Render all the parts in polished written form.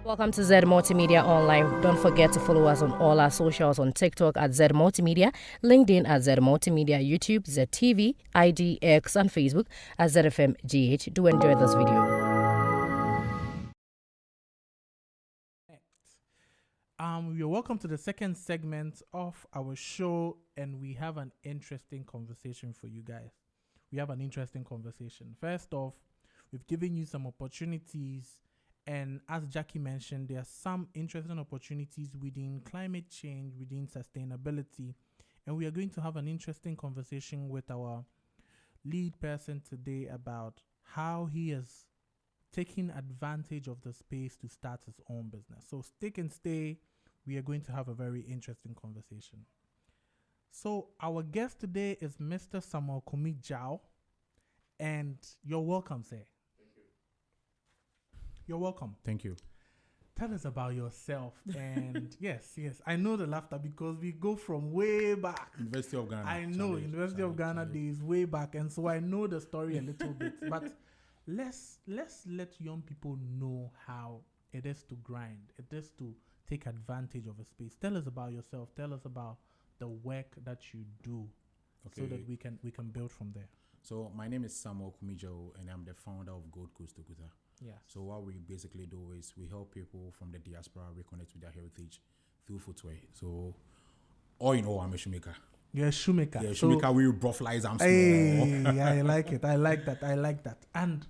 Welcome to Z Multimedia Online. Don't forget to follow us on all our socials on TikTok at Z Multimedia, LinkedIn at Z Multimedia, YouTube, ZTV, ID, X, and Facebook at ZFMGH. Do enjoy this video. You're welcome to the second segment of our show, and we have an interesting conversation for you guys. We have an interesting conversation. First off, we've given you some opportunities, and as Jackie mentioned, there are some interesting opportunities within climate change, within sustainability, and we are going to have an interesting conversation with our lead person today about how he has taken advantage of the space to start his own business. So stick and stay. We are going to have a very interesting conversation. So our guest today is Mr. Samuel Kumijao, and you're welcome, sir. Thank you. You're welcome. Thank you. Tell us about yourself. And yes, I know the laughter because we go from way back. University of Ghana. I know, University of Ghana days, way back. And so I know the story a little bit. But let's let young people know how it is to grind. It is to take advantage of a space. Tell us about yourself. Tell us about the work that you do, so that we can build from there. So my name is Samuel Kumijao, and I'm the founder of Gold Coast Okuta. Yes. So what we basically do is we help people from the diaspora reconnect with their heritage through footwear. So all in all, I'm a shoemaker. You're a shoemaker. Yeah, shoemaker. We brought flies. I'm small. Hey, I like it. I like that. And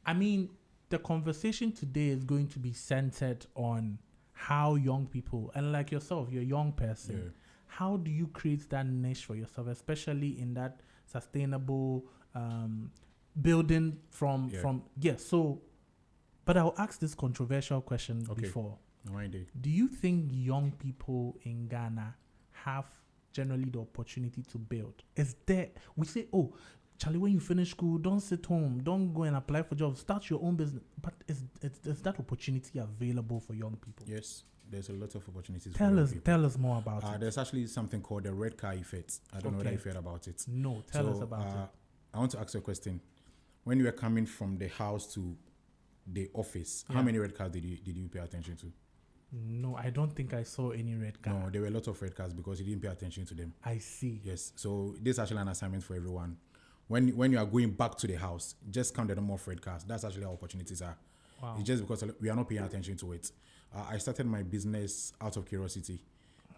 I mean, the conversation today is going to be centered on how young people, and like yourself, you're a young person. Yeah. How do you create that niche for yourself, especially in that sustainable building from. So, but I'll ask this controversial question before. No idea. Do you think young people in Ghana have generally the opportunity to build? Is there, we say, oh, Charlie, when you finish school, don't sit home, don't go and apply for jobs, start your own business. But is that opportunity available for young people? Yes, there's a lot of opportunities. Tell us more about it. There's actually something called the red car effect. I don't know whether you've heard about it. No, tell us about it. I want to ask you a question. When you were coming from the house to the office, how many red cars did you pay attention to? No, I don't think I saw any red car. No, there were a lot of red cars because you didn't pay attention to them. I see. Yes, so this is actually an assignment for everyone. When you are going back to the house, just count the number of red cars. That's actually how opportunities are. Wow. It's just because we are not paying attention to it. I started my business out of curiosity.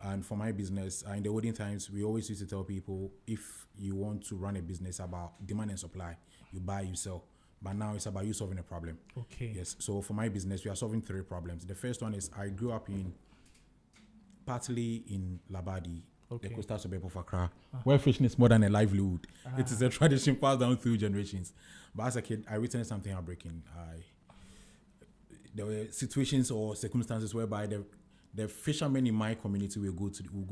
And for my business, in the olden times, we always used to tell people, if you want to run a business about demand and supply, you buy, you sell. But now it's about you solving a problem. Okay. Yes. So for my business, we are solving 3 problems. The first one is I grew up partly in Labadi, the coastal suburb of Accra, where fishing is more than a livelihood. It is a tradition passed down through generations. But as a kid, I witnessed something heartbreaking. There were situations or circumstances whereby the fishermen in my community will go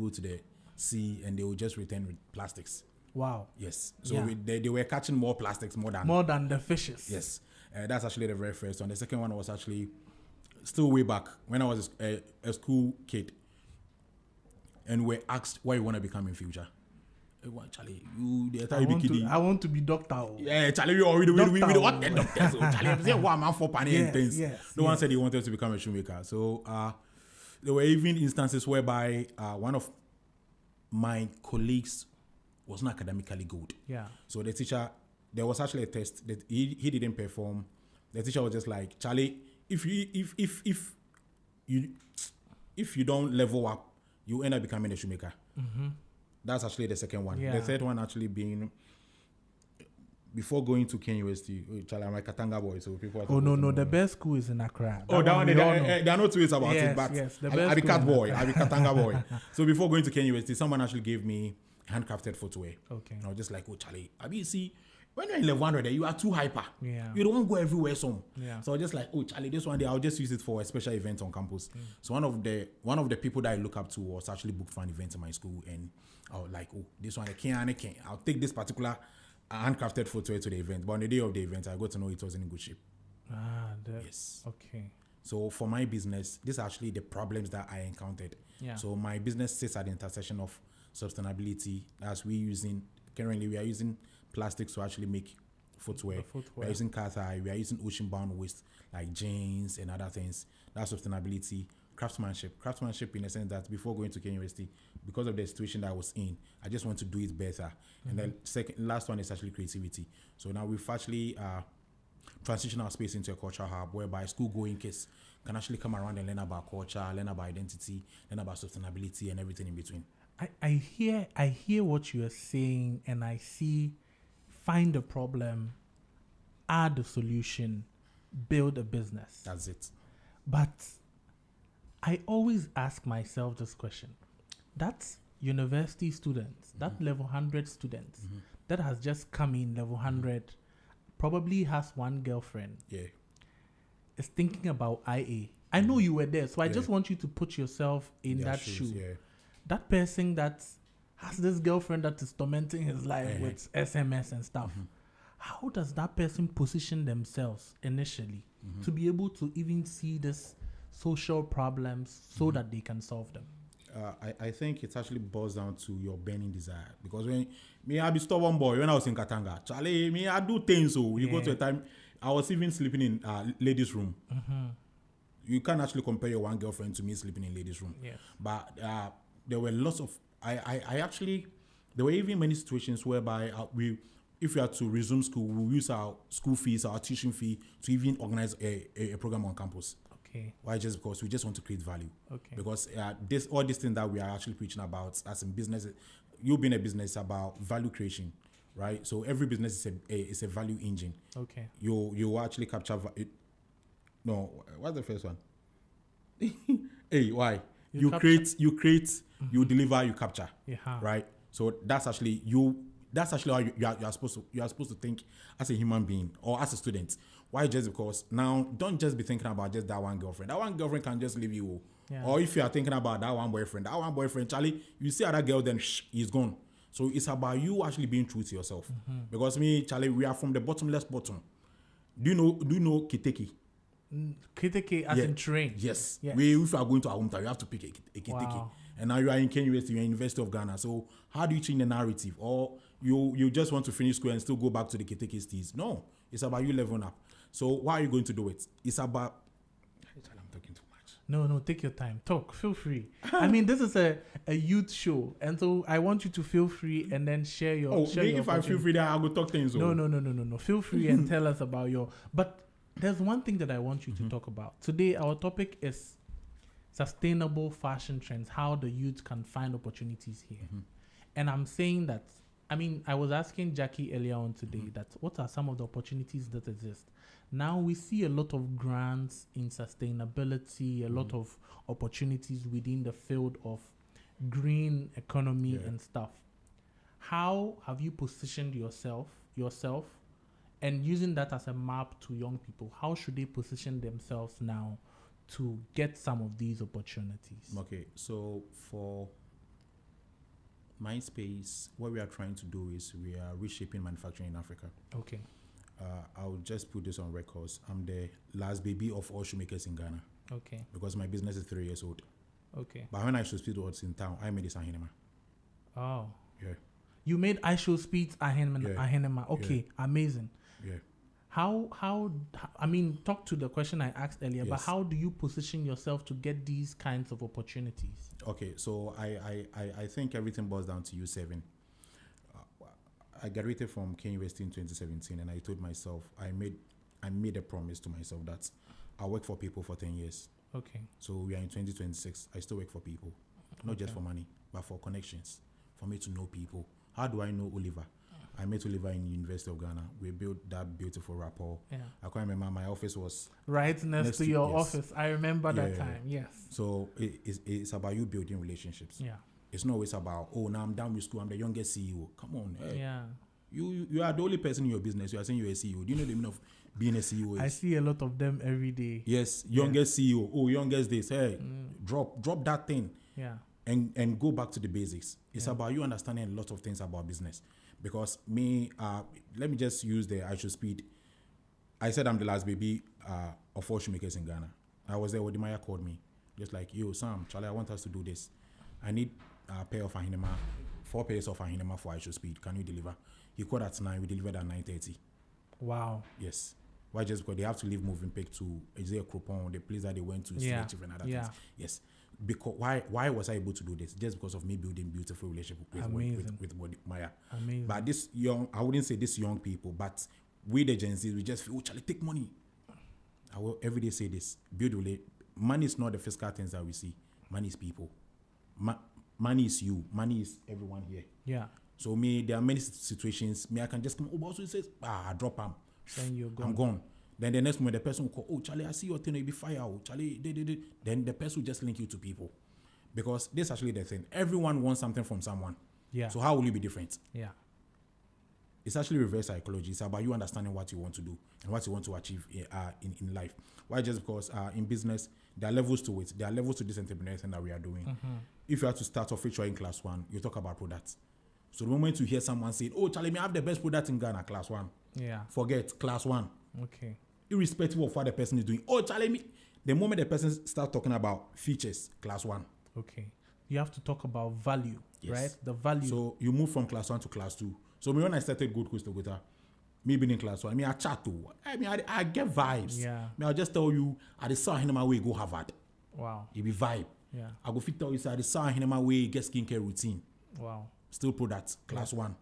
to the sea and they will just return with plastics. Wow. Yes. So they were catching more plastics more than the fishes. Yes. That's actually the very first one. The second one was actually still way back when I was a school kid. And we're asked what you want to become in future. Charlie, I want to be doctor. Yeah, Charlie, we what the doctor? So Charlie, say what man for panic and things. No one said he wanted to become a shoemaker. So there were even instances whereby one of my colleagues was not academically good. Yeah. So the teacher, there was actually a test that he didn't perform. The teacher was just like, Charlie, if you don't level up, you end up becoming a shoemaker. Mm-hmm. That's actually the second one. Yeah. The third one actually being, before going to Kenya University, Charlie, I'm a Katanga boy, so people. No, the best school is in Accra. There are no two ways about it, but I be Cat boy, I be Katanga boy. So before going to Kenya University, someone actually gave me handcrafted footwear. Okay. And I was just like, oh, Charlie, I mean, see, when you're in level 100, you are too hyper. Yeah. You don't go everywhere, Yeah. So I was just like, oh, Charlie, this one day I'll just use it for a special event on campus. So one of the people that I look up to was actually booked for an event in my school, and I was like, oh, this one I can't. I'll take this particular handcrafted footwear to the event. But on the day of the event, I got to know it was in good shape. Yes. Okay. So for my business, these are actually the problems that I encountered. Yeah. So my business sits at the intersection of sustainability. Currently we are using plastics to actually make footwear. We are using Qatar, we are using ocean-bound waste like jeans and other things. That's sustainability. Craftsmanship in the sense that before going to Kenya University, because of the situation that I was in, I just want to do it better. And then last one is actually creativity. So now we've actually transitioned our space into a cultural hub whereby school-going kids can actually come around and learn about culture, learn about identity, learn about sustainability and everything in between. I hear what you are saying, and I see find a problem, add a solution, build a business. That's it. But I always ask myself this question. That's university students, that level 100 students that has just come in level 100, probably has one girlfriend. Yeah. Is thinking about IA. I know you were there, so I just want you to put yourself in that shoe. Yeah. That person that has this girlfriend that is tormenting his life with SMS and stuff. How does that person position themselves initially to be able to even see this social problems so that they can solve them? I think it actually boils down to your burning desire. Because when I be stubborn boy when I was in Katanga, Charlie, I do things. So you go to a time, I was even sleeping in ladies' room. You can't actually compare your one girlfriend to me sleeping in ladies' room. Yes. But there were lots of there were even many situations whereby if we had to resume school, we'll use our school fees, our tuition fee to even organize a program on campus. Okay. Why? Just because we just want to create value. Okay. Because all these things that we are actually preaching about as in business, you being a business about value creation, right? So every business is a value engine. Okay. You actually capture no, what's the first one? Hey, why? You create, you deliver, you capture. Yeah. Right? So that's actually how you are supposed to think as a human being or as a student. Why? Just because now don't just be thinking about just that one girlfriend. That one girlfriend can just leave you. Yeah. Or if you are thinking about that one boyfriend, Charlie, you see other girl, then he's gone. So it's about you actually being true to yourself. Because me, Charlie, we are from the bottomless bottom. Do you know Kiteki? Kiteki as in train. Yes. If you are going to our hometown, you have to pick a Kiteki. Wow. And now you are in Kenya University, you're in University of Ghana. So how do you change the narrative? Or you just want to finish school and still go back to the Kiteki steez? No. It's about you leveling up. So why are you going to do it? It's about... I'm talking too much. No, take your time. Talk. Feel free. I mean, this is a youth show. And so I want you to feel free and then share your... if I feel free, then I'll go talk things. No. Feel free and tell us about your... But there's one thing that I want you to talk about. Today, our topic is sustainable fashion trends, how the youth can find opportunities here. And I'm saying that, I mean, I was asking Jackie earlier on today that what are some of the opportunities that exist? Now we see a lot of grants in sustainability, a lot of opportunities within the field of green economy and stuff. How have you positioned yourself, and using that as a map to young people? How should they position themselves now to get some of these opportunities? Okay, so for MindSpace, what we are trying to do is we are reshaping manufacturing in Africa. Okay. I'll just put this on records. I'm the last baby of all shoemakers in Ghana. Okay. Because my business is 3 years old. Okay. But when I Show Speed was in town, I made this Ahinema. Oh. Yeah. You made I Show Speed Ahinema. Okay. Yeah. Amazing. Yeah. How I mean, talk to the question I asked earlier, but how do you position yourself to get these kinds of opportunities? Okay, so I think everything boils down to you serving. I graduated from Kenya University in 2017, and I told myself, I made a promise to myself that I'll work for people for 10 years. Okay. So we are in 2026. I still work for people, not just for money, but for connections, for me to know people. How do I know Oliver? I met Oliver in University of Ghana. We built that beautiful rapport. Yeah. I can't remember, my office was right next to your office. I remember that time. Yes. So it's about you building relationships. Yeah. It's not always about, now I'm done with school, I'm the youngest CEO. Come on. Hey. Yeah. You are the only person in your business. You are saying you're a CEO. Do you know the meaning of being a CEO? I see a lot of them every day. Yes. Youngest CEO. Youngest this. Hey, drop that thing. Yeah. And go back to the basics. It's about you understanding a lot of things about business. Because let me just use the I Show Speed. I said I'm the last baby of all shoemakers in Ghana. I was there, Wodimaya called me. Just like, yo, Sam, Charlie, I want us to do this. I need a pair of Ahinema, 4 pairs of Ahinema for I Show Speed. Can you deliver? He called at 9, we delivered at 9:30. Wow. Yes. Why? Just because they have to leave Movenpick to Isaiah Cropon, the place that they went to, Selective and other things. Yes. Because why was I able to do this? Just because of me building beautiful relationship with Maya. Amazing. But this young, I wouldn't say this young people, but we the Gen Zs, we just feel, Charlie, take money. I will every day say this: build money is not the physical things that we see. Money is people. Money is you. Money is everyone here. Yeah. So there are many situations. I can just come. Oh, boss, says, drop him. Then you're gone. I'm gone. Then the next moment, the person will call, oh, Charlie, I see your thing, you'll be fired. Oh, Charlie, Then the person will just link you to people. Because this is actually the thing. Everyone wants something from someone. Yeah. So how will you be different? Yeah. It's actually reverse psychology. It's about you understanding what you want to do and what you want to achieve in life. Why? Just because in business, there are levels to it. There are levels to this entrepreneurial thing that we are doing. Mm-hmm. If you have to start off with in class 1, you talk about products. So the moment you hear someone say, oh, Charlie, I have the best product in Ghana, class 1. Yeah. Forget class 1. Okay. Irrespective of what the person is doing. Oh, Charlie, the moment the person starts talking about features, class 1. Okay. You have to talk about value, right? The value. So you move from class 1 to class 2. So when I started Gold Coast Toyota, me being in class 1, I chat too. I get vibes. Yeah. I'll just tell you, I saw him my way go Harvard. Wow. It be vibe. Yeah. I go fit tell you, I saw him my way get skincare routine. Wow. Still products, class 1.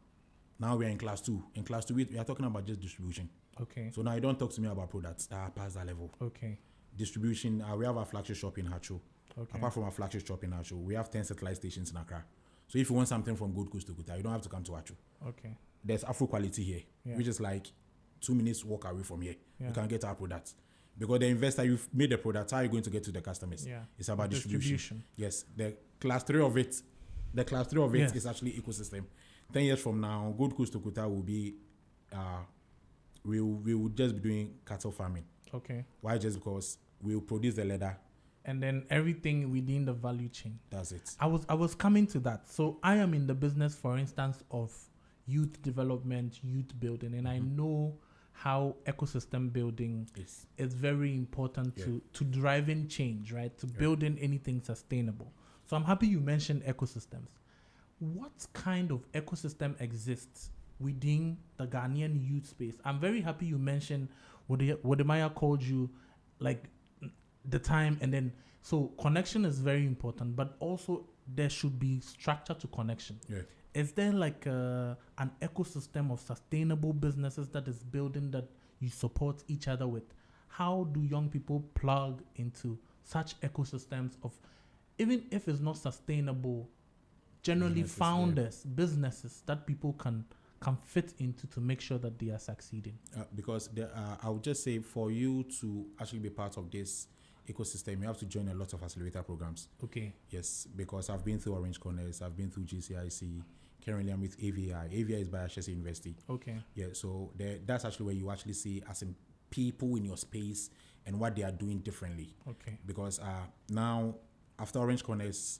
Now we're in class 2. In class 2, we are talking about just distribution. Okay. So now you don't talk to me about products that are past that level. Okay. Distribution, we have a flagship shop in Hacho. Okay. Apart from our flagship shop in Hacho, we have 10 satellite stations in Accra. So if you want something from Gold Coast to Kuta, you don't have to come to Hacho. Okay. There's Afro quality here, which is like 2 minutes walk away from here. Yeah. You can get our products. Because the investor, you've made the product, how are you going to get to the customers? Yeah. It's about distribution. Yes. The class 3 of it is actually ecosystem. 10 years from now, Gold Coast to Kuta will be, we will just be doing cattle farming. Okay. Why? Just because we will produce the leather. And then everything within the value chain. That's it. I was coming to that. So I am in the business, for instance, of youth development, youth building, and I know how ecosystem building is very important to driving change, right? To building anything sustainable. So I'm happy you mentioned ecosystems. What kind of ecosystem exists within the Ghanaian youth space? I'm very happy you mentioned what Wodemaya called you, like the time, and then so connection is very important, but also there should be structure to connection. Yeah. Is there like an ecosystem of sustainable businesses that is building that you support each other with? How do young people plug into such ecosystems of, even if it's not sustainable, generally businesses that people can fit into to make sure that they are succeeding? Because I would just say for you to actually be part of this ecosystem, you have to join a lot of accelerator programs. Okay. Yes, because I've been through Orange Corners, I've been through GCIC. Currently, I'm with AVI. AVI is by Ashesi University. Okay. Yeah, so that's actually where you actually see as in people in your space and what they are doing differently. Okay. Because now, after Orange Corners,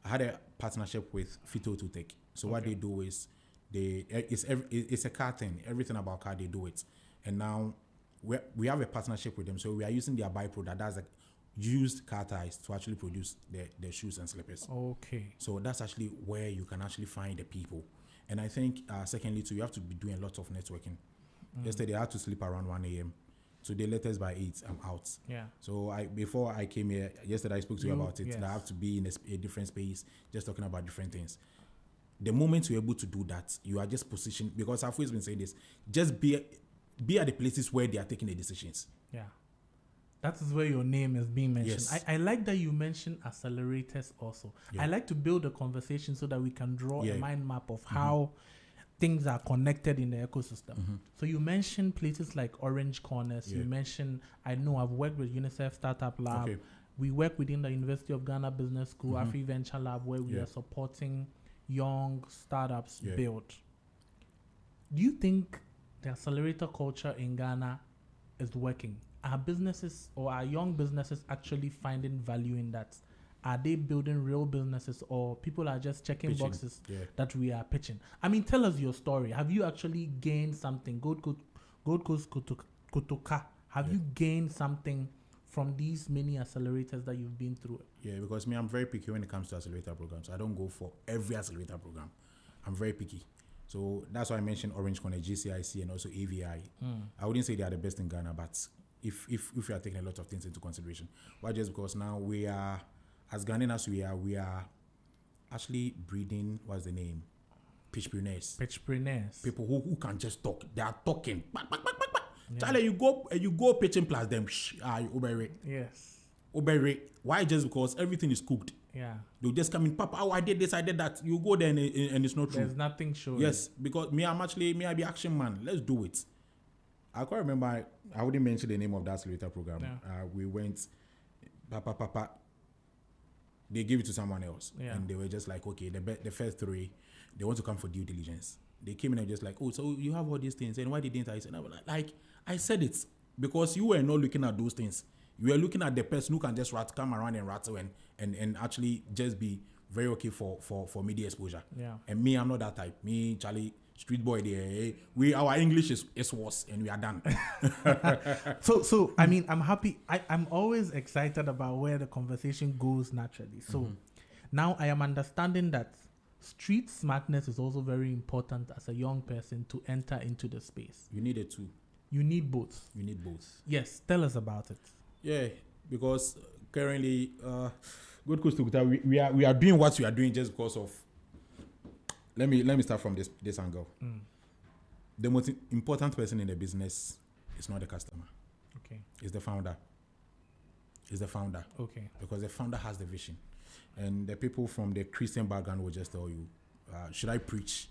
I had a partnership with Fito to Tech. So what they do is it's a car thing. Everything about car, they do it. And now we have a partnership with them. So we are using their byproduct. That's like used car tires to actually produce their shoes and slippers. Okay. So that's actually where you can actually find the people. And I think, secondly, too, you have to be doing a lot of networking. Yesterday, I had to sleep around 1 a.m. Today, latest by 8, I'm out. Yeah. So before I came here, yesterday I spoke to you about it. Yes. That I have to be in a different space, just talking about different things. The moment you're able to do that, you are just positioned, because I've always been saying this, just be at the places where they are taking the decisions. Yeah. That is where your name is being mentioned. Yes. I like that you mentioned accelerators also. Yeah. I like to build a conversation so that we can draw a mind map of how things are connected in the ecosystem. So you mentioned places like Orange Corners. You mentioned, I know I've worked with UNICEF Startup Lab. Okay. We work within the University of Ghana Business School, Afri Venture Lab, where we are supporting young startups build. Do you think the accelerator culture in Ghana is working? Are businesses or are young businesses actually finding value in that? Are they building real businesses, or people are just checking boxes that we are pitching? I mean, tell us your story. Have you actually gained something? Gold Coast Kotoka, have you gained something from these many accelerators that you've been through? Yeah, because I'm very picky when it comes to accelerator programs. I don't go for every accelerator program. I'm very picky. So that's why I mentioned Orange Corner, GCIC, and also AVI. I wouldn't say they are the best in Ghana, but if we are taking a lot of things into consideration, why? Just because now we are, as Ghanaians, we are actually breeding, what's the name? Pitchpreneurs. People who can just talk. They are talking. Yeah. Charlie, you go pitching plus them. You obey it. Yes. Obey it. Why? Just because everything is cooked. Yeah. They'll just come in, Papa, I did this, I did that. You go there and it's not true. There's nothing showing. Yes, because I be action man. Let's do it. I can't remember, I wouldn't mention the name of that accelerator program. Yeah. We went, Papa. They gave it to someone else. Yeah. And they were just like, okay, the first 3, they want to come for due diligence. They came in and just like, oh, so you have all these things, and why didn't I? And I was like, I said it because you were not looking at those things. You were looking at the person who can just come around and rattle and actually just be very okay for media exposure. Yeah. And me, I'm not that type. Me, Charlie, street boy there. Our English is worse and we are done. So I mean, I'm happy. I'm always excited about where the conversation goes naturally. So now I am understanding that street smartness is also very important as a young person to enter into the space. You need it too. You need both. Yes, tell us about it. Yeah, because currently, Good Coast to Guitar, we are doing what we are doing just because of. Let me start from this angle. The most important person in the business is not the customer. Okay. It's the founder. Okay. Because the founder has the vision, and the people from the Christian background will just tell you, should I preach?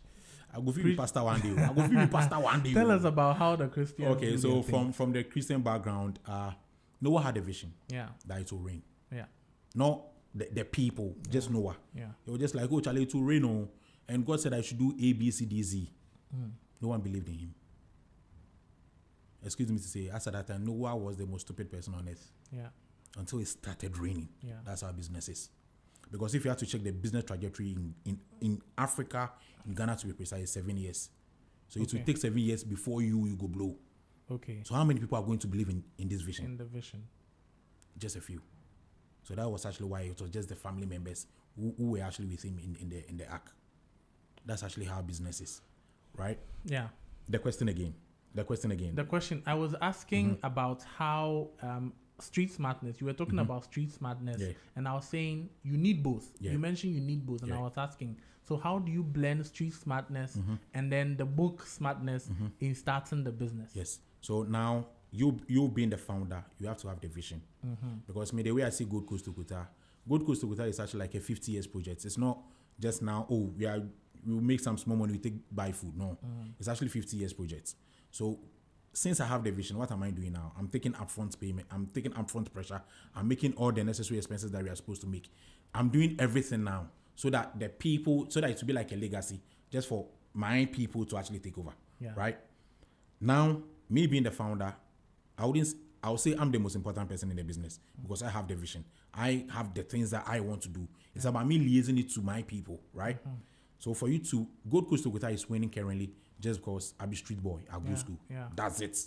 I'll go feed pastor one day. Tell us about how the Christian. Okay, so from the Christian background, Noah had a vision. Yeah. That it will rain. Yeah. Not the people, just Noah. Yeah. They were just like, oh, Charlie, it will rain. Oh. And God said I should do A, B, C, D, Z. No one believed in him. Excuse me to say, as at that time, Noah was the most stupid person on earth. Yeah. Until it started raining. Yeah. That's how business is. Because if you have to check the business trajectory in Africa, in Ghana to be precise, 7 years. So it will take 7 years before you go blow. Okay. So how many people are going to believe in this vision? In the vision. Just a few. So that was actually why it was just the family members who were actually with him in the ark. That's actually how business is, right? Yeah. The question again. I was asking about how street smartness. You were talking about street smartness, and I was saying you need both. Yeah. You mentioned you need both, and I was asking, so how do you blend street smartness and then the book smartness in starting the business? Yes. So now you being the founder, you have to have the vision. Because the way I see Good Coast to Guitar is actually like a 50 years project. It's not just now, we'll make some small money, we buy food. No, it's actually 50 years project. So since I have the vision, what am I doing now? I'm taking upfront payment. I'm taking upfront pressure. I'm making all the necessary expenses that we are supposed to make. I'm doing everything now so that it will be like a legacy just for my people to actually take over. Yeah. Right? Now, me being the founder, I'll say I'm the most important person in the business because I have the vision. I have the things that I want to do. It's about me liaising it to my people, right? So for you to Gold Coast to Guitar is winning currently just because I be street boy, I go school. Yeah. That's it.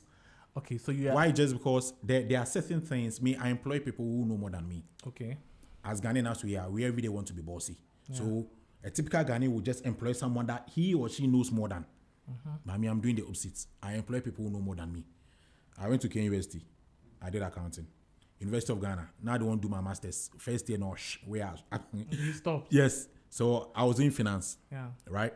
Okay, so why? Just because there are certain things. I employ people who know more than me. Okay. As Ghanaians, we every day want to be bossy. Yeah. So a typical Ghanaian will just employ someone that he or she knows more than. But I'm doing the opposite. I employ people who know more than me. I went to Kenya University. I did accounting. University of Ghana. Now I don't want to do my master's. First year, no, where you stopped. Yes. So I was doing finance. Yeah. Right?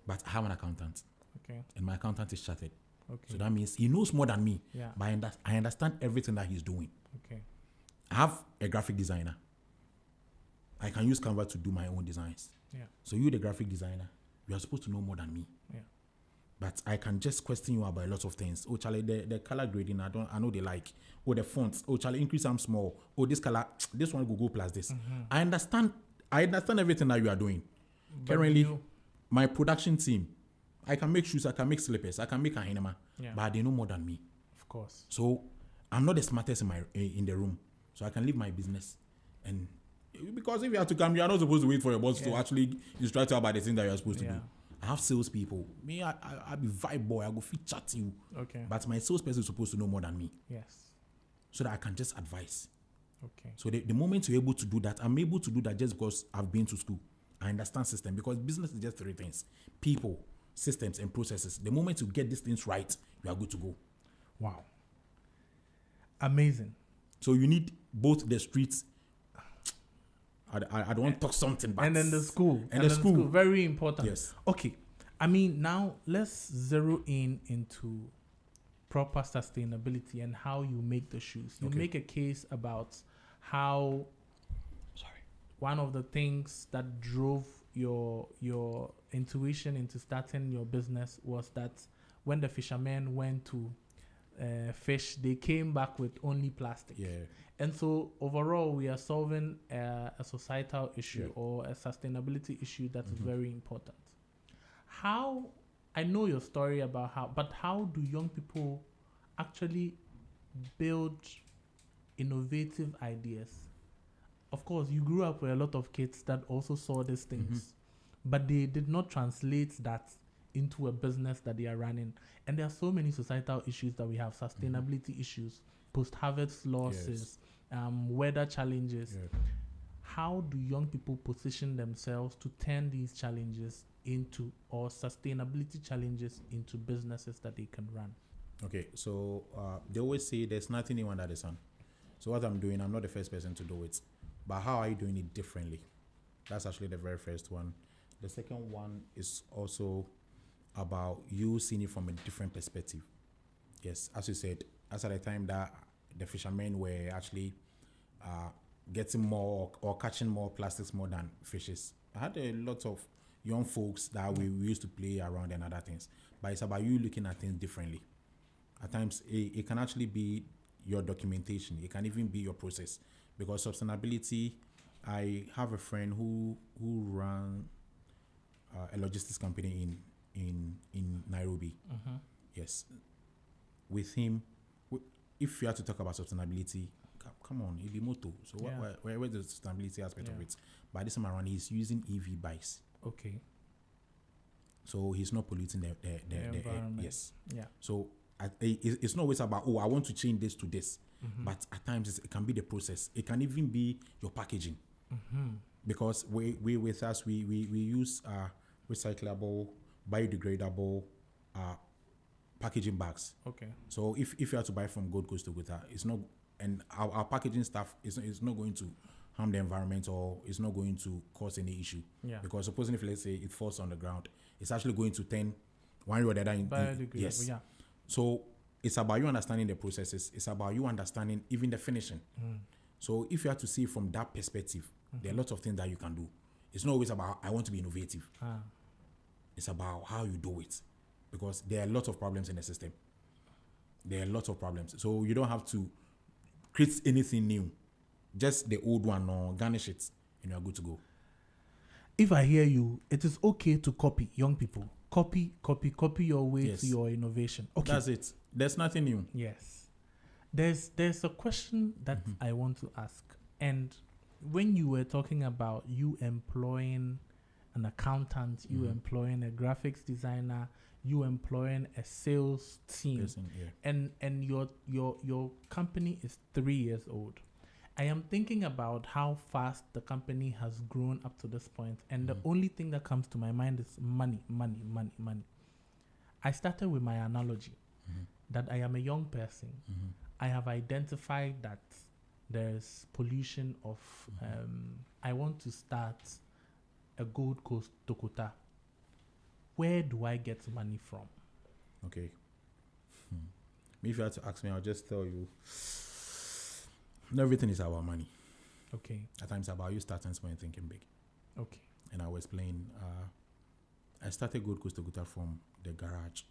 But I have an accountant. Okay. And my accountant is chartered. Okay. So that means he knows more than me. Yeah. But I understand everything that he's doing. Okay. I have a graphic designer. I can use Canva to do my own designs. Yeah. So you, the graphic designer, you are supposed to know more than me. Yeah. But I can just question you about a lot of things. Oh, Charlie, the color grading, I know they like. Oh, the fonts. Oh, Charlie, increase them small. Oh, this color, this one go plus this. I understand everything that you are doing. But currently, my production team, I can make shoes, I can make slippers, I can make a hinema, but they know more than me. Of course. So I'm not the smartest in the room. So I can leave my business. And because if you have to come, you are not supposed to wait for your boss to actually instruct you about the thing that you are supposed to do. I have salespeople. Me, I be vibe boy. I go fit chat to you. Okay. But my salesperson is supposed to know more than me. Yes. So that I can just advise. Okay. So the moment you're able to do that, I'm able to do that just because I've been to school. I understand system, because business is just three things: people, systems, and processes. The moment you get these things right, you are good to go. Wow. Amazing. So you need both the streets. I don't want to talk something, but and then the school. And the school. Very important. Yes. Okay. I mean, now let's zero in into proper sustainability and how you make the shoes. You make a case about how one of the things that drove your intuition into starting your business was that when the fishermen went to fish, they came back with only plastic. Yeah. And so overall, we are solving a societal issue or a sustainability issue that is very important. How, I know your story about how do young people actually build innovative ideas? Of course, you grew up with a lot of kids that also saw these things, but they did not translate that into a business that they are running. And there are so many societal issues that we have: sustainability issues, post-harvest losses, weather challenges. Yeah. How do young people position themselves to turn these challenges into, or sustainability challenges into, businesses that they can run? Okay, so they always say there's nothing new under the sun. So what I'm doing, I'm not the first person to do it. But how are you doing it differently? That's actually the very first one. The second one is also about you seeing it from a different perspective. Yes, as you said, as at the time that the fishermen were actually getting more or catching more plastics more than fishes, I had a lot of young folks that we used to play around and other things. But it's about you looking at things differently. At times, it can actually be your documentation. It can even be your process. Because sustainability, I have a friend who ran a logistics company in Nairobi. Yes. With him, if you have to talk about sustainability, come on, it'll be moto. So where's the sustainability aspect of it? By this time around, he's using EV bikes. Okay. So he's not polluting the environment. Yes. Yeah. So it's not always about, I want to change this to this. But at times it can be the process. It can even be your packaging. Because we with us, we use recyclable, biodegradable packaging bags. Okay. So if you have to buy from Gold Coast to Guta, it's not, and our packaging stuff is not going to harm the environment, or it's not going to cause any issue. Yeah. Because supposing if, let's say, it falls on the ground, it's actually going to turn one way or the other in yes. Yeah. So it's about you understanding the processes. It's about you understanding even the finishing. So if you have to see from that perspective, there are lots of things that you can do. It's not always about, I want to be innovative. It's about how you do it. Because there are lots of problems in the system. There are lots of problems. So you don't have to create anything new. Just the old one, or garnish it, and you're good to go. If I hear you, it is okay to copy, young people. Copy your way to your innovation. Okay. That's it. There's nothing new. Yes. There's a question that I want to ask. And when you were talking about you employing an accountant, you employing a graphics designer, you employing a sales team, and your company is 3 years old. I am thinking about how fast the company has grown up to this point, and the only thing that comes to my mind is money. I started with my analogy that I am a young person. I have identified that there's pollution of, I want to start a Gold Coast Tokota. Where do I get money from? Okay. If you had to ask me, I'll just tell you, everything is about money. Okay. At times about you starting small and thinking big. Okay. And I will explain. I started Gold Coast Tokota from the garage.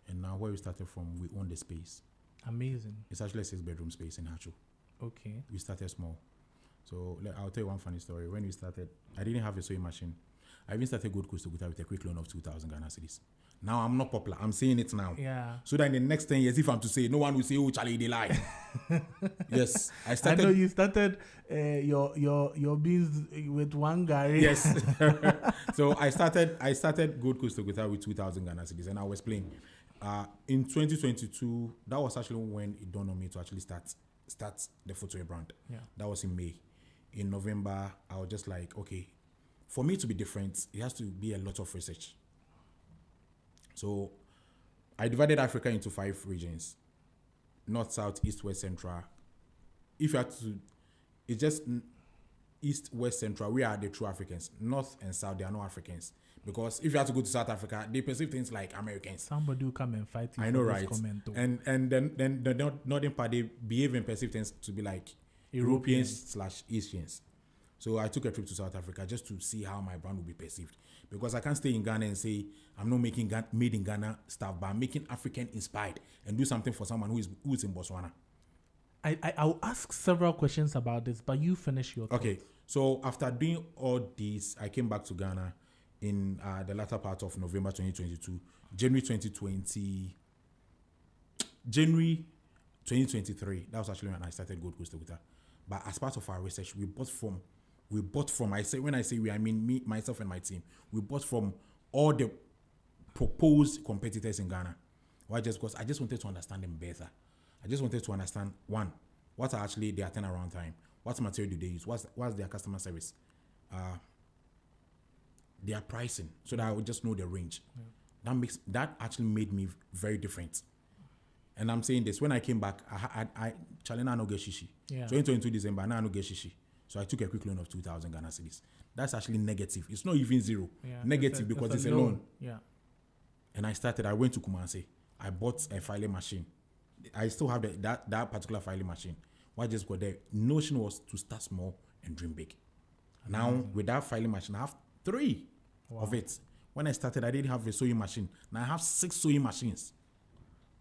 And now where we started from, we own the space. Amazing. It's actually a 6-bedroom space in Hacho. Okay. We started small. So I'll tell you one funny story. When we started, I didn't have a sewing machine. I even started Gold Coast Tokota with a quick loan of 2,000 Ghana cedis. Now I'm not popular. I'm saying it now. Yeah. So that in the next 10 years, if I'm to say, no one will say, "Oh, Charlie, they lie." Yes, I started. I know you started your beans with one guy. Yes. So I started Gold Coast Tokota with 2,000 Ghana cedis, and I will explain. In 2022, that was actually when it dawned on me to actually start the footwear brand. Yeah. That was in May. in November, I was just like, okay, for me to be different, it has to be a lot of research. So I divided Africa into 5 regions: North, South, East, West, Central. If you had to, it's just East, West, Central. We are the true Africans. North and South, they are no Africans. Because if you have to go to South Africa, they perceive things like Americans. Somebody will come and fight you. I know, right? And then the northern part, they behave and perceive things to be like Europeans/Asians. So I took a trip to South Africa just to see how my brand would be perceived. Because I can't stay in Ghana and say I'm not making made in Ghana stuff, but I'm making African inspired and do something for someone who is in Botswana. I'll ask several questions about this, but you finish your thoughts. Okay. So after doing all this, I came back to Ghana in the latter part of November 2022. January 2023. That was actually when I started Gold Coast Toguta. But as part of our research, we bought from when I say we, I mean me, myself and my team. We bought from all the proposed competitors in Ghana. Why? Just because I just wanted to understand them better. I just wanted to understand, one, what are actually their turnaround time? What material do they use? What's their customer service? Their pricing, so that I would just know the range. Yeah. That actually made me very different. And I'm saying this, when I came back, I challenged no get shishi. 2022 December, now no get shishi. So I took a quick loan of 2,000 Ghana cedis. That's actually negative. It's not even zero. Yeah, negative because it's a loan. Yeah. And I went to Kumasi. I bought a filing machine. I still have that particular filing machine. Why just got there? Notion was to start small and dream big. Now, with that filing machine, I have 3 of it. When I started, I didn't have a sewing machine. Now I have 6 sewing machines.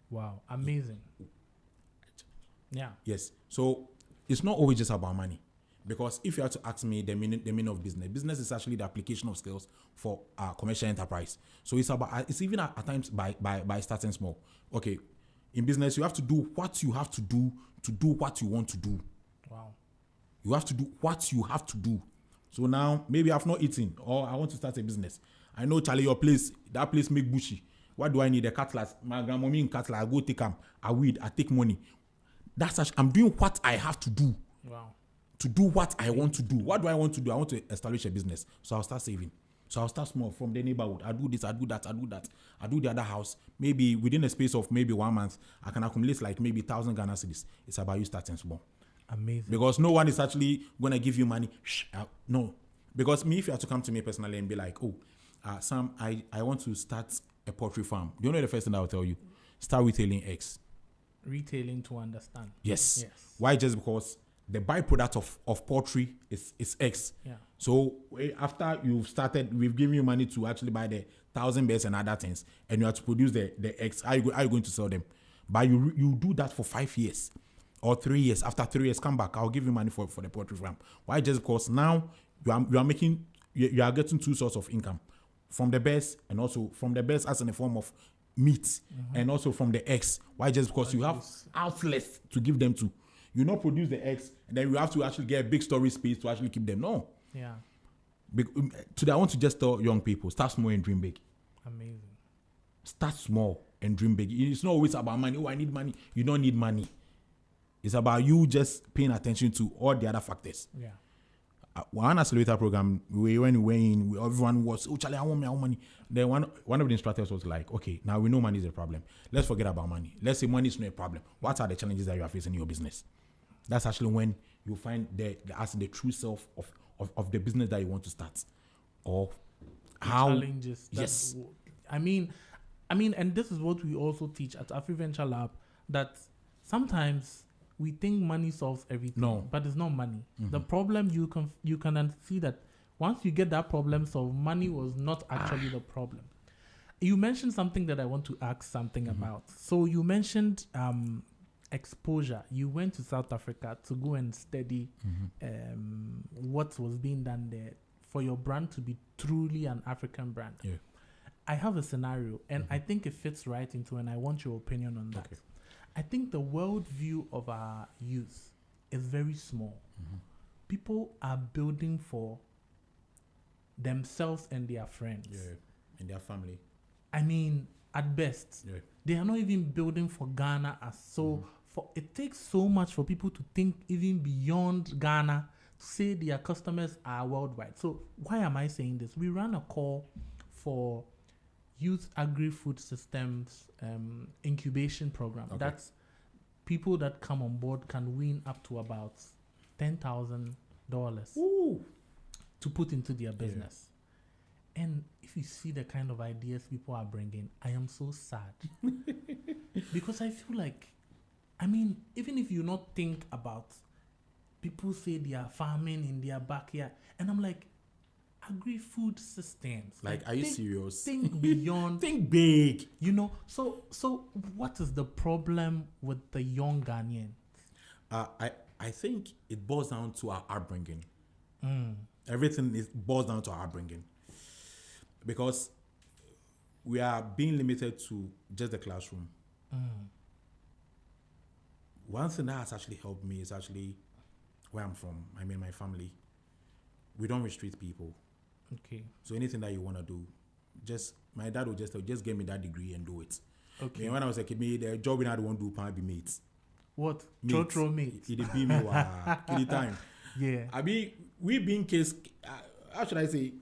Wow, amazing. Yeah. Yes. So it's not always just about money. Because if you have to ask me the meaning of business is actually the application of skills for commercial enterprise. So it's even at times by starting small. Okay, in business you have to do what you have to do what you want to do. Wow. You have to do what you have to do. So now maybe I've not eaten or I want to start a business. I know, Charlie, that place make bushy. What do I need? A cutlass. My grandmommy in cutlass. I go take them. I weed. I take money. I'm doing what I have to do. Wow. To do what I want to do. What do I want to do? I want to establish a business. So I'll start saving. So I'll start small from the neighborhood. I do this, I do that. I do the other house. Maybe within a space of maybe 1 month, I can accumulate like maybe 1,000 Ghana cedis. It's about you starting small. Amazing. Because no one is actually going to give you money. No. Because if you have to come to me personally and be like, Sam, I want to start a poultry farm. Do you know the first thing I will tell you? Start retailing eggs. Retailing to understand. Yes. Why? Just because the byproduct of poultry is eggs. Yeah. So after you've started, we've given you money to actually buy the 1,000 birds and other things, and you have to produce the eggs. How are you going to sell them? But you do that for 5 years or 3 years. After 3 years, come back. I'll give you money for the poultry farm. Why? Just because now you are getting 2 sources of income from the birds, and also from the birds as in the form of meat, and also from the eggs. Why? Just because you have outlets to give them to. You not produce the eggs, and then you have to actually get a big storage space to actually keep them. No. Yeah. Today, I want to just tell young people, start small and dream big. Amazing. Start small and dream big. It's not always about money. Oh, I need money. You don't need money. It's about you just paying attention to all the other factors. Yeah. One accelerator program, when we went in, everyone was, Charlie, I want money. Then one of the instructors was like, okay, now we know money is a problem. Let's forget about money. Let's say money is not a problem. What are the challenges that you are facing in your business? That's actually when you find the true self of the business that you want to start. Or how challenges. Yes. I mean, and this is what we also teach at AfriVenture Lab, that sometimes we think money solves everything. No. But it's not money. The problem you can see that once you get that problem solved, money was not actually the problem. You mentioned something that I want to ask something about. So you mentioned exposure. You went to South Africa to go and study what was being done there for your brand to be truly an African brand. Yeah. I have a scenario, and I think it fits right into, and I want your opinion on that. Okay. I think the worldview of our youth is very small. People are building for themselves and their friends. Yeah, and their family. I mean, at best, they are not even building for Ghana as so. It takes so much for people to think even beyond Ghana say their customers are worldwide. So why am I saying this? We ran a call for Youth Agri-Food Systems incubation program. Okay. That's people that come on board can win up to about $10,000 to put into their business. Yeah. And if you see the kind of ideas people are bringing, I am so sad. Because I feel like, I mean, even if you not think about, people say they are farming in their backyard, and I'm like, agri-food systems. Like, are you serious? Think beyond. Think big. You know, so what is the problem with the young Ghanaians? I think it boils down to our upbringing. Everything boils down to our upbringing. Because we are being limited to just the classroom. One thing that has actually helped me is actually where I'm from. I mean, my family. We don't restrict people. Okay. So anything that you want to do, my dad would just get me that degree and do it. Okay. And when I was a kid, the job I want to do can be mates. What? Trotro mates. It be me anytime. Yeah. I mean, we being case. How should I say?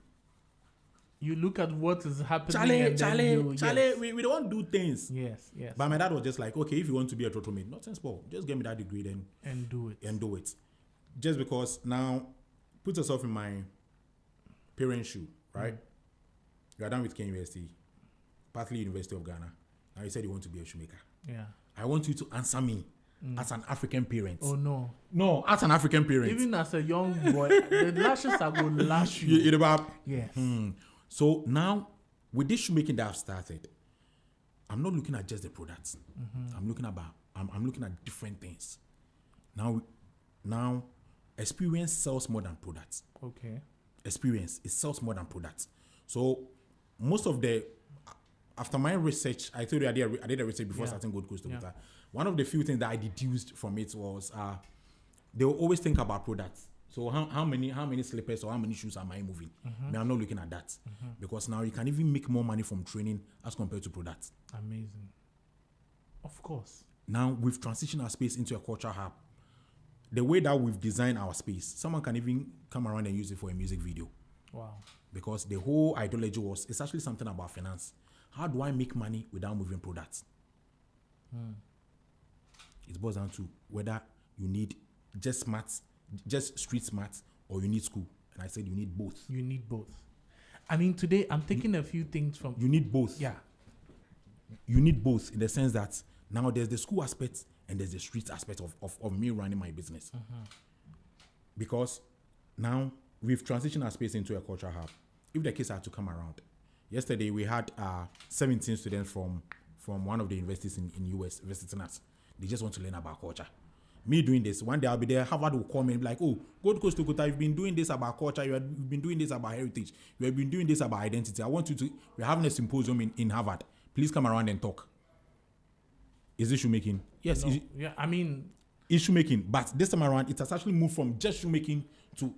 You look at what is happening. Charlie, we don't do things. Yes. But my dad was just like, okay, if you want to be a trotro mate, nothing small. Just get me that degree then. And do it. Just because now, put yourself in my parents' shoe, right? You are done with Kenya University, partly University of Ghana. Now you said you want to be a shoemaker. Yeah. I want you to answer me as an African parent. Oh no. No, as an African parent. Even as a young boy, the lashes are going to lash you. Yes. So now, with this shoemaking that I've started, I'm not looking at just the products. I'm looking at different things. Now, experience sells more than products. Okay. Experience, it sells more than products. So after my research, I told you I did a research before starting Gold Coast Toyota. One of the few things that I deduced from it was they will always think about products. So how many slippers or how many shoes am I moving? I'm not looking at that because now you can even make more money from training as compared to products. Amazing. Of course. Now we've transitioned our space into a culture hub. The way that we've designed our space, someone can even come around and use it for a music video. Wow. Because the whole ideology it's actually something about finance. How do I make money without moving products? It boils down to whether you need just street smarts, or you need school. And I said you need both. You need both. I mean, today I'm taking a few things from... You need both. Yeah. You need both in the sense that now there's the school aspect and there's the street aspect of me running my business. Because now we've transitioned our space into a culture hub. If the kids are to come around. Yesterday we had 17 students from one of the universities in US visiting us. They just want to learn about culture. Me doing this, one day I'll be there, Harvard will come and be like, oh, Gold Coast Toyota, you've been doing this about culture, you've been doing this about heritage, you have been doing this about identity. I want you to, we're having a symposium in Harvard. Please come around and talk. Is it shoemaking? Yes. No, yeah, I mean... It's shoemaking, but this time around, it has actually moved from just shoemaking to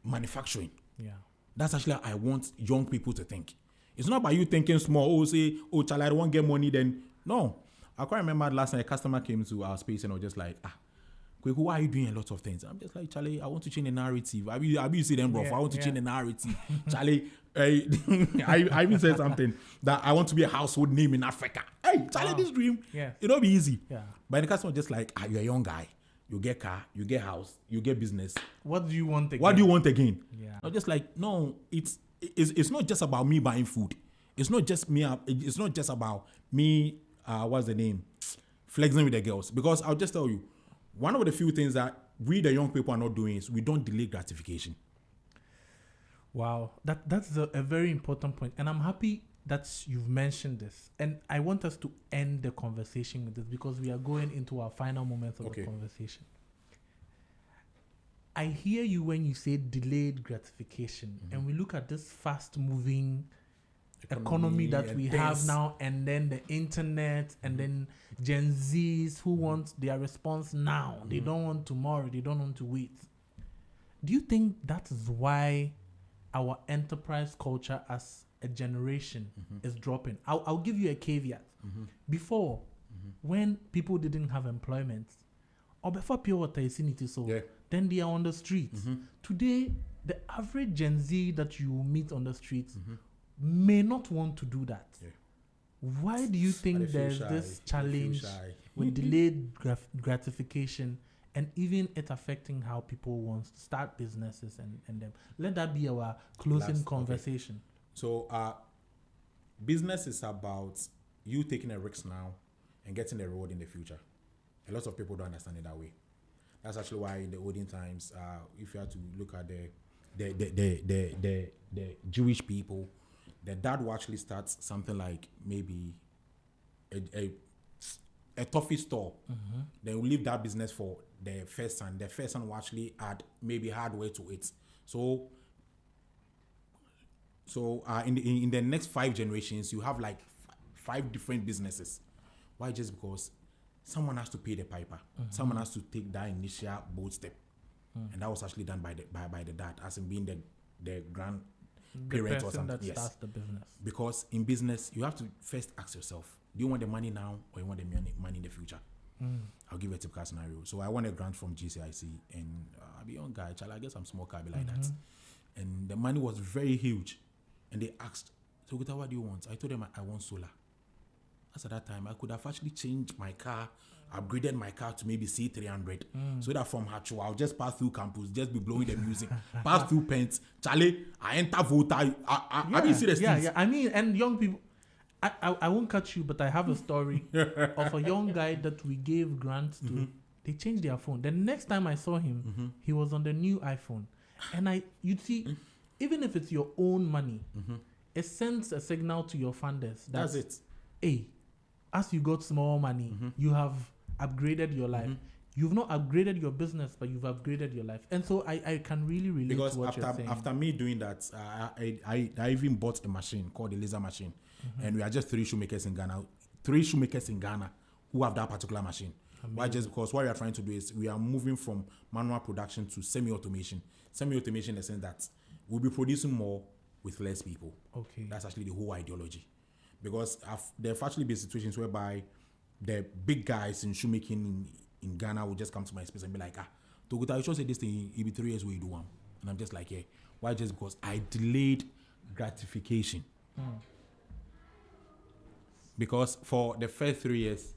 manufacturing. Yeah. That's actually how I want young people to think. It's not about you thinking small, Charlie, I don't want to get money, then. No. I can't remember last night a customer came to our space and I was just like, why are you doing a lot of things? I'm just like, Charlie, I want to change the narrative. I see them, bro. I want to change the narrative. Charlie, I even said something that I want to be a household name in Africa. Hey, Charlie, this dream, it'll be easy. Yeah. But the customer just like, you're a young guy. You get car, you get house, you get business. What do you want again? What do you want again? Yeah. I'm just like, no, it's not just about me buying food. It's not just me. It's not just about me. What's the name? Flexing with the girls. Because I'll just tell you, one of the few things that we, the young people, are not doing is we don't delay gratification. Wow. That's a very important point. And I'm happy that you've mentioned this. And I want us to end the conversation with this because we are going into our final moments of the conversation. I hear you when you say delayed gratification. And we look at this fast-moving economy that we have now, and then the internet, and then Gen Zs who want their response now. They don't want tomorrow. They don't want to wait. Do you think that is why our enterprise culture as a generation is dropping? I'll give you a caveat. Before, when people didn't have employment, or before pure water is in it, so then they are on the streets. Today, the average Gen Z that you meet on the streets may not want to do that. Why do you think there's this challenge with delayed gratification and even it affecting how people want to start businesses and them? Let that be our closing conversation. So, business is about you taking a risk now and getting a reward in the future. A lot of people don't understand it that way. That's actually why in the olden times, if you have to look at the Jewish people, the dad will actually start something like maybe a toffee store. They will leave that business for the first son. The first son will actually add maybe hardware to it. So in the next 5 generations, you have like 5 different businesses. Why? Just because someone has to pay the piper. Someone has to take that initial bold step. And that was actually done by the dad, as in being the grandparent or something. That starts the business. Because in business, you have to first ask yourself, do you want the money now or you want the money in the future? I'll give you a typical scenario. So I won a grant from GCIC and I'll be a young guy, I guess I'm small car, be like that. And the money was very huge. And they asked, so what do you want? I told them I want solar. As at that time, I could have actually changed my car, upgraded my car to maybe C300, so that from Hachu, I'll just pass through campus, just be blowing the music, pass through Pence. Charlie, I enter Volta. I mean, serious things. I mean, and young people, I won't cut you, but I have a story of a young guy that we gave grants to. They changed their phone. The next time I saw him, he was on the new iPhone. And you'd see, even if it's your own money, it sends a signal to your funders. That's it. Hey, as you got small money, you have upgraded your life. You've not upgraded your business, but you've upgraded your life. And so I can really relate to what you're saying. After me doing that, I even bought a machine called the laser machine. And we are just 3 shoemakers in Ghana. 3 shoemakers in Ghana who have that particular machine. Amazing. Why? Just because what we are trying to do is we are moving from manual production to semi-automation. Semi-automation in the sense that we'll be producing more with less people. Okay. That's actually the whole ideology. Because there have actually been situations whereby the big guys in shoemaking in Ghana will just come to my space and be like, Toguta, you should say this thing, it'll be 3 years where you do one. And I'm just like, yeah. Why? Just because I delayed gratification. Because for the first 3 years,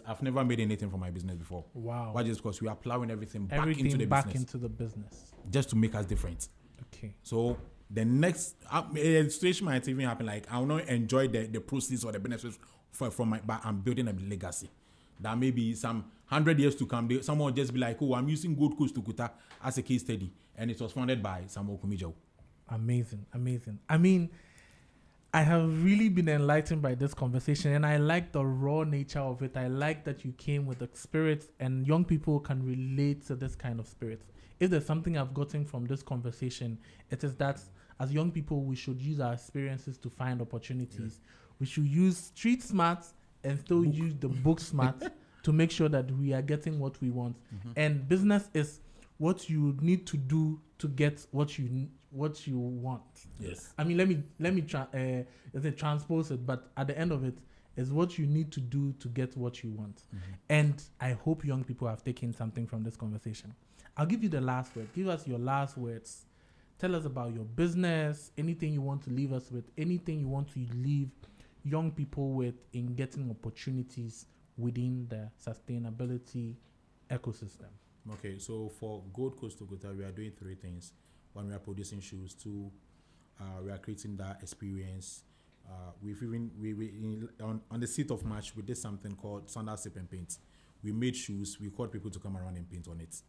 I've never made anything from my business before. Wow. Why? Just because we are plowing everything back into the business. Just to make us different. Okay. So the next situation might even happen. Like I will not enjoy the proceeds or the benefits from my, but I'm building a legacy. That maybe some 100 years to come, someone will just be like, "Oh, I'm using Gold Coast Tukuta as a case study," and it was founded by Samuel Kumijo. Amazing. I mean, I have really been enlightened by this conversation, and I like the raw nature of it. I like that you came with the spirit, and young people can relate to this kind of spirit. If there's something I've gotten from this conversation, it is that as young people, we should use our experiences to find opportunities. Yes. We should use street smart and still use the book smart to make sure that we are getting what we want. And business is what you need to do to get what you want. Yes. I mean, let me transpose it, but at the end of it is what you need to do to get what you want. And I hope young people have taken something from this conversation. I'll give you the last word. Give us your last words. Tell us about your business, anything you want to leave us with, anything you want to leave young people with in getting opportunities within the sustainability ecosystem. Okay, so for Gold Coast Toguta, we are doing 3 things. 1, we are producing shoes. 2, we are creating that experience. We've even on the 6th of March, we did something called Sandal Sip and Paint. We made shoes. We called people to come around and paint on it,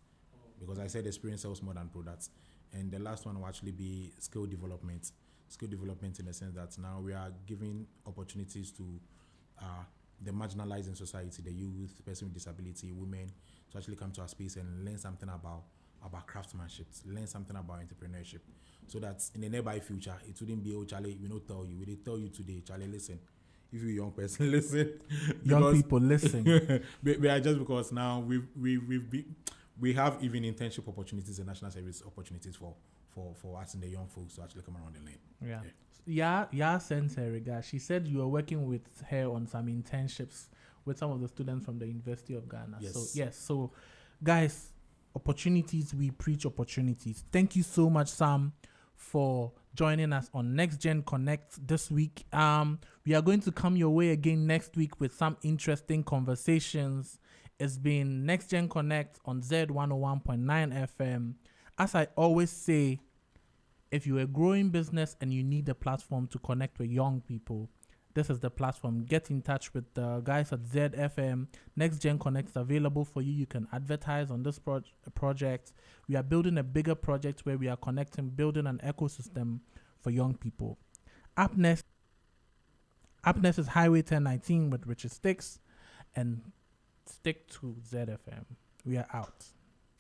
because I said experience sells more than products. And the last one will actually be skill development. Skill development in the sense that now we are giving opportunities to the marginalized in society, the youth, person with disability, women, to actually come to our space and learn something about craftsmanship, learn something about entrepreneurship, so that in the nearby future, it wouldn't be, oh, Charlie, we don't tell you. We did tell you today, Charlie, listen. If you're a young person, listen. Young people, listen. we are just because now we have even internship opportunities and national service opportunities for us and the young folks to actually come around the lane. Yeah, sends her regards. She said you were working with her on some internships with some of the students from the University of Ghana. Yes. So guys, opportunities, we preach opportunities. Thank you so much, Sam, for joining us on Next Gen Connect this week. We are going to come your way again next week with some interesting conversations. It's been Next Gen Connect on Z101.9 FM. As I always say, if you're a growing business and you need a platform to connect with young people, this is the platform. Get in touch with the guys at ZFM. Next Gen Connect is available for you. You can advertise on this project. We are building a bigger project where we are building an ecosystem for young people. Up next is Highway 1019 with Richard Sticks, and stick to ZFM. We are out.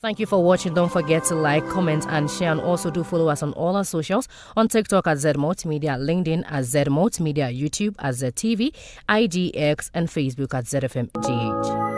Thank you for watching. Don't forget to like, comment, and share. And also do follow us on all our socials. On TikTok at Z Multimedia, LinkedIn at Z Multimedia, YouTube at ZTV, IGX, and Facebook at ZFM GH.